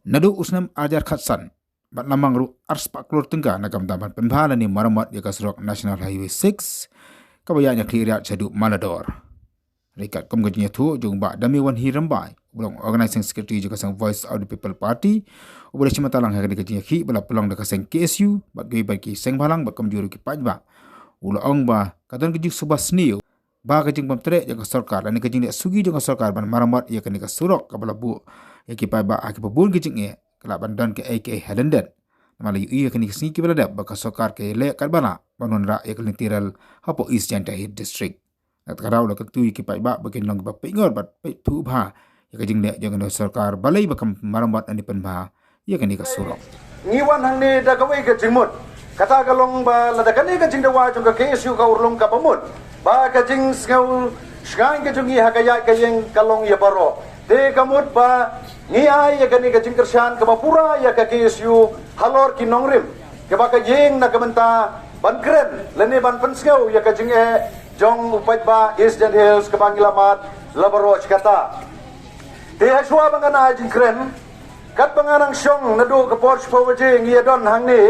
Nadu usnam ajar khatsan bat lamang ru ars pak klur tengah nagam taman penbhala ni maramat ya kasrok National Highway 6 kabayanya clear chadu Malador. Rekat kom gajinya tu jung ba dami wan hirambai ulong organizing secretary juga sang Voice of the People Party ubole chimata lang haga gajinya khi bala pelong da kaseng KSU bat gei bagi seng balang bat kom juru ki pajba ulong ba kadon gaji subas niu ba gajing bam tre ya sarkar ani gajing le sugi jung sarkar ban maramat ya kani ka surok kabala bu ya ki pa ba aki pabun gijing e kala bandan ke AK Helenden mala yu kani kisni ki bala ba ka sarkar ke le kal bana banon ra ya kani tiral hapo East Chantai district at karau la ketu ki pa ba bakin long ba pingor bat pe thu ba ya gajing le jang sarkar balai ba kam maramat ani pen ba ya kani ka surok ngiwan hang ni da kawai ka jingmut kata kalong ba la da kani ka jing da wa jong ka KSU ka urlong ka pamut ba ka jing skau skai ka jungi hakaya ka jing kalong ya baro de kamut ba ni ai ya kani ka jing kershan ka pura ya ka KSU halor ki nongrim ke ba ka jing na kamenta ban kren lene ban penskau ya ka jing e jong upat ba Eastern Hills ka bangilamat labaro kata de haswa bangana jing kren kat banganang syong nadu ka porch pawaje ngia don hang ni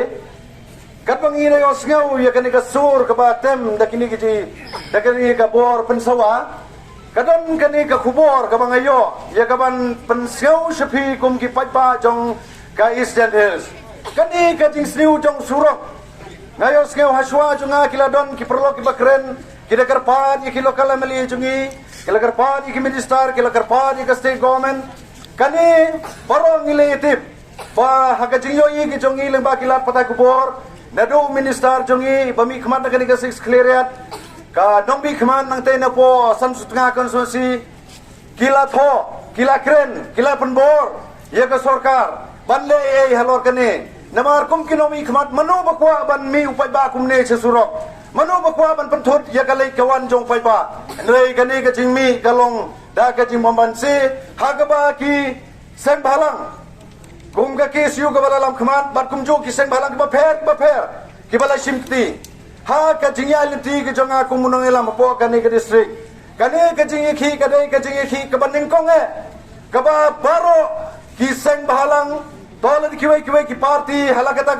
kat bangina yo sngau ya kani ka sur ka batem dakini ki dakini ka bor pensawa kadon kani ka kubor ka bangayo ya ka ban pensau sepi kum ki patpa jong ka Eastern Hills kani ka jing sniu jong surok ngayo sngau haswa junga kiladon ki perlo ki bakren kida karpan ki lokal mali jungi kila karpan ki minister kila karpan ki state government kani parong iletip ba hakajing yo ki jongi lembak kilat patai kubor nadu minister jongi bami khman kani ka six cleariat ka dongbi khman nang te na po san sutnga konstitusi kila tho kila kren kila penbor ye ka sarkar banle ei halor kani namar kum kinomi khmat manu bakwa ban mi upai ba kumne che surok manu bakwa ban penthut ye ka lei kawan jong pai ba nei kani ka jingmi kalong da ka jing mambansi hagaba ki seng balang kum ka KSU ka balalam khman bat kum jo ki seng balang ba pher ki bala simti ha ka jingya limti ki jonga kum munong elam po ka ni ka district kani ka jingi khi ka dei ka jingi khi ka baning kong e ka ba baro ki seng balang tol ki wai ki party halakata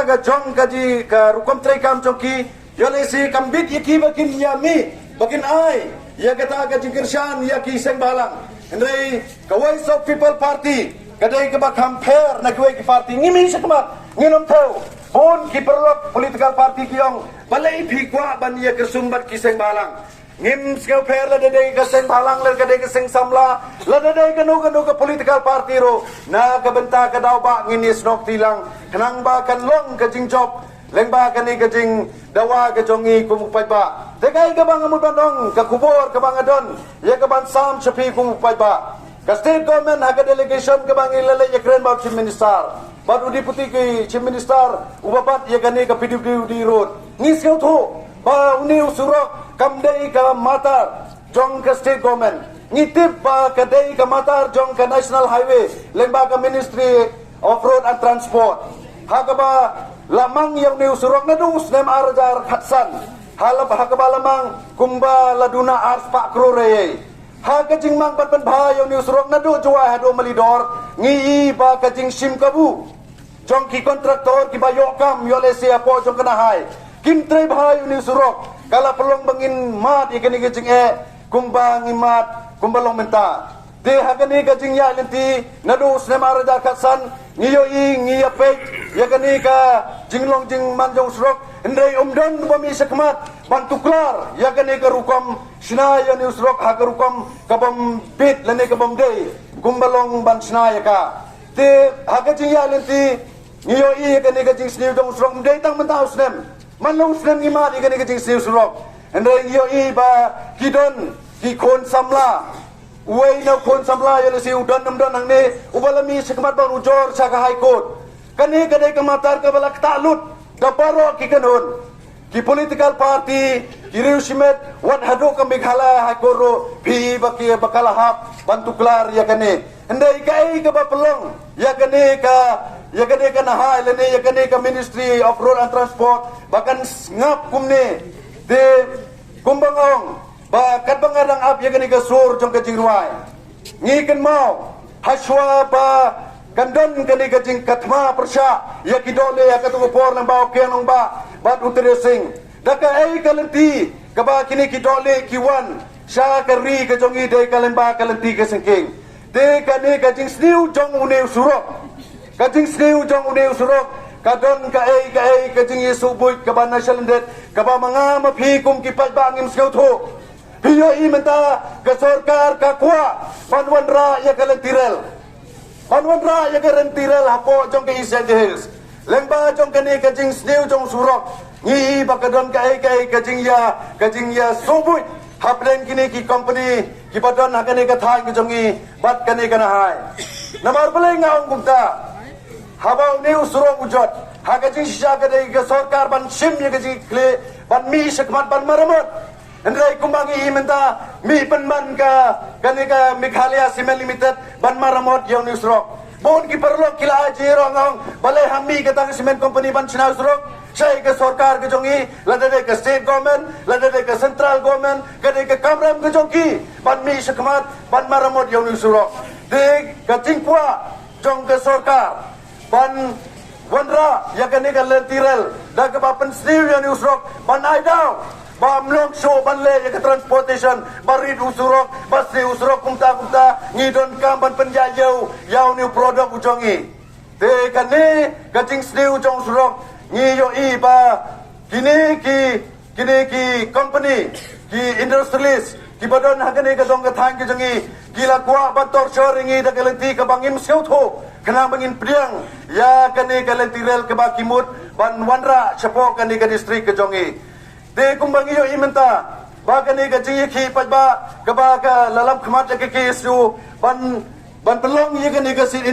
ka jong ka ji ka rukom trei kam chongki yole si kambit ki bakin yami bakin ai ya kata ka jingkirshan ya ki seng balang ndrei ka Voice of People Party kadai ka ba compare na ki party ngimi sakma nginom thau bon ki perlok political party kiyong balai phikwa ban ya kersumbat ki seng balang ngim skau fair la dai ka seng balang la kadai ka seng samla la dai ka no ka political party ro na ka benta ka daw ba nginis nok tilang kanang ba kan long ka jingjob lengba ka ni ka jing dawa ka jongi kumupai ba tegai ka bang amul bandong ka kubor ka bang adon ya ka ban sam chapi kumupai ba ka state government ha ka delegation ka bang ilale ya kren ba chief minister baru deputy ki chief minister ubapat ya ka ni ka PWD road ngis ka thu ba uni usurok kamdei ka matar jong ka state government ngitip ba kadei ka matar jong ka national highway lengba ka ministry of road and transport hakaba lamang yang ni usurok na dus nem arjar khatsan halap hakaba lamang kumba laduna ars pak krore ha kajing mang pan bha yang ni usurok na du jwa hado malidor ngi ba kajing sim kabu jong ki kontraktor ki bayo kam yole sia po jong kana hai kim tre bha yang ni usurok kala pelong bangin mat ikani kajing kumba ngimat kumba long menta de hagani kajing ya lenti nadu nem arjar khatsan ngiyo ngiya pek ya kani ka jinglong jing manjong surok ndai umdan bami sakmat bantuklar ya kani ka rukom sina ya ni surok ha ka rukom kabam bit lane kabam dei gumbalong ban sina ya ka te ha ka jing ya lenti ngiyo ya kani ka jing sniu dong surok ndai tang mentau snem manlong snem ngimat ya kani ka jing sniu surok ndai ngiyo ba kidon ki kon samla Uway na kon samla yun si udan namdan ang ni ubalami sakmat bang ujor sa ka high court kani kadai kamatar ka balak talut daparo ki kanon ki political party ki reusimet wat hado ka mighala high court ro bi baki bakalahap bantuklar ya kani ndai kai ka bapelong ya kani ka na hai lene ya kani ka ministry of road and transport bahkan ngap kumne de kumbangong ba kat bangarang ap ya kani ka sur jong ka jingruai ngiken mau Haswa ba kandon kani kajing katma persya ya kidole ya katu por lang ba kenong ba bat uteresing daka ai kalenti kaba kini kidole kiwan sya kari kajongi de kalemba kalenti kesengking de kani kajing sniu jong uneu surok kajing sniu jong uneu surok kadon ka ai kajing yesu buit kaba national debt kaba mga mapikum kipat bangim skau tho piyo i menta ke sarkar ka kwa panwan ra ya kalentirel panwan ra ya kalentirel hapo jong ke isen hills lengba jong kani kajing sniu jong surok ngi bakadon ka ai kajing ya subuit haplen kini ki company ki badon hakane ka thai ki jongi bat kane kana hai namar bele ngaung gumta habau ni usro ujot hakajing shisha ka dei ka sarkar ban sim ye kajing kle ban mi shakmat ban maramot Andai kumbangi imenta mi penman ka kani ka Meghalaya Cement Limited ban maramot yaw ni usro bon ki perlok kila aji rongong balai hammi ka tang cement company ban china usro Saya ke sarkar ke jongi, lada ke state government, lada ke central government, kade ke kamram ke jongi, ban mi sekmat, ban maramot yang ni surok. De ke cingkwa jong ke sarkar, ban wanra ya kane ke lentirel, da ke bapen sniu yang ni surok, ban aidau, ban long show ban le ya ke transportation, barid usurok, basi usurok kumta ngidon kam ban penjajau, yau ni produk ujongi. De kane ke cing sniu jong surok. Ni yo i ba kini ki company ki industrialist ki badon hakane ka dong ka thang ki jangi kila kwa bator shoringi da kalenti ka bangim seutho kana bangin priang ya kane kalenti rel ka bakimut ban wanra chapo kane ka district ka jongi de kumbangi yo i menta ba kane ka jingi ki pajba ka ba ka lalam khmat ka ki isu ban pelong ye kane ka sit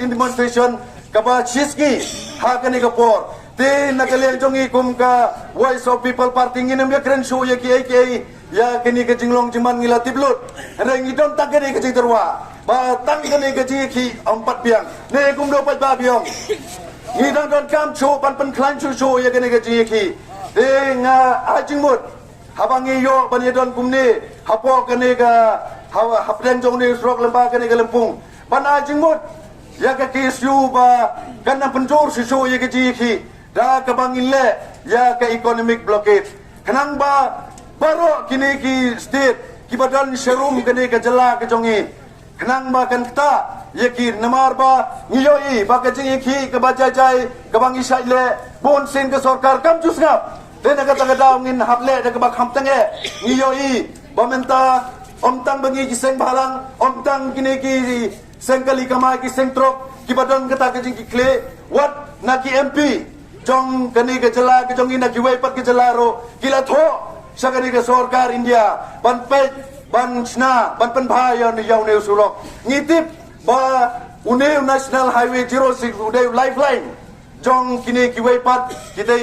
in demonstration kaba chiski hakane ka por te nakalian jongi kum ka Voice of People Party nginam ya kren show ya ki ya kini ka jinglong jiman ngila tiblut reng idon tak kene ka jiterwa ba tang kene ka ki empat biang ne kum do pat ba biang ngidon don kam show pan klan show ya kene ka ki te nga ajingmut habangi yo ban yedon kum ne hapo kene ka hapden jong ne srok lemba kene ka lempung ban ajingmut ya ka kisu ba kana penjor susu ya ka ki da ka bangile ya ka economic blockade kanang ba baro kini ki state ki badan serum kini ka jela ka jongi kanang ba kan ta ya ki namar ba ngiyoi ba ka jingi ki ka bajajai ka bangi saile bon sen ka sarkar kam jusngap den ka ta daw ngin haple da ka ba khamtange ngiyoi ba menta omtang bangi ki seng balang omtang kini ki sengkali kamai ki sengtrok ki badon kata ke jing kle wat na ki MP jong kani ke jela ke jong ina ki wepat ke jelaro kila tho sagani ke sarkar India ban pe ban chna ban pen bhayon yaw ne usulok ngitip ba une national highway 06 ude lifeline jong kini ki wepat kita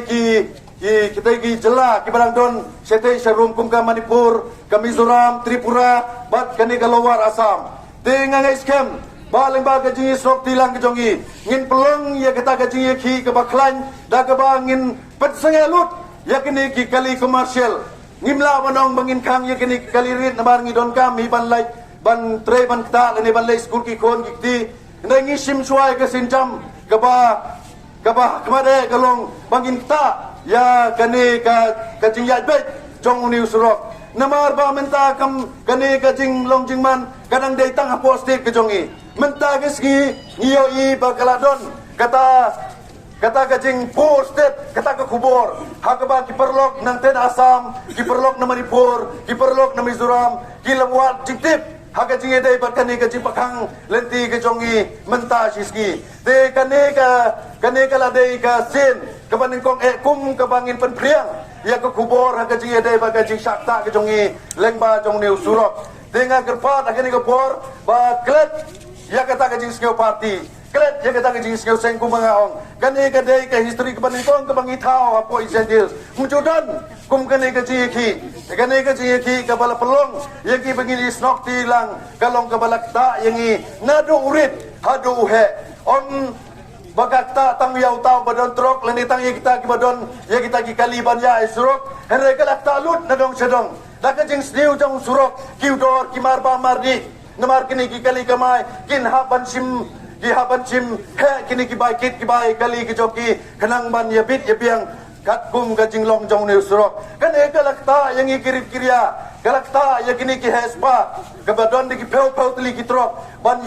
ki jela ki barang don sete serum kum ka Manipur ka Mizoram Tripura bat kani ke lower Assam tengang scam baling ba ka jingi sok tilang ke jongi ngin pelong ya kata ka jingi ki ke baklan da ka bangin pet sengelut ya kini ki kali komersial ngimla manong bangin kang ya kini kali rit na bar ngidon kam hi ban lai ban tre ban ta ni ban lai skul ki kon ki ti ndangi sim suai ka sinjam ka ba kemade kalong bangin ta ya kani ka jingi bet jong ni surok namar ba menta kam kani ka jing long jing man kadang dei tang apo state ke jongi menta geski ngiyo i bakaladon kata ka jing po state kata ka kubor hakaba ki perlok nang ten Assam ki perlok na Manipur ki perlok na Mizoram ki lamwat jingtip haka jing dei bakani ka jing pakang lenti ke jongi menta siski de kani ka la dei ka sin ka banin kong kum ka bangin pen priang ya ke kubor haka jing dei baka jing sakta ke jongi lengba jong neu surok dengan gerpat akhirnya ke bor ba klet ya kata ke jing skeu party klet ya kata ke jing skeu sengku mangaong kani ke dei ke history ke banin kong ke bangi thao apo isentil mujudan kum kani ke jing ki ke bala pelong ya ki bangili snok tilang kalong ke balak ta yangi nadu urit hadu uhe on bagakta tang yau tau badon trok leni tang ya kita ki kaliban ya isrok henre kalak talut nadong sedong da ka jing sniu jong surok kiudor ki marba mardi ngamar kini ki kali kamai kin haban sim ki haban sim he kini ki bai kit ki bai kali ki joki kenang ban ya bit ya biang kat kum ka jinglong jong ne surok kan e galakta yang ikirip kiria galakta ya kini ki hespa kabadon di ki peu peu tli ki trok ban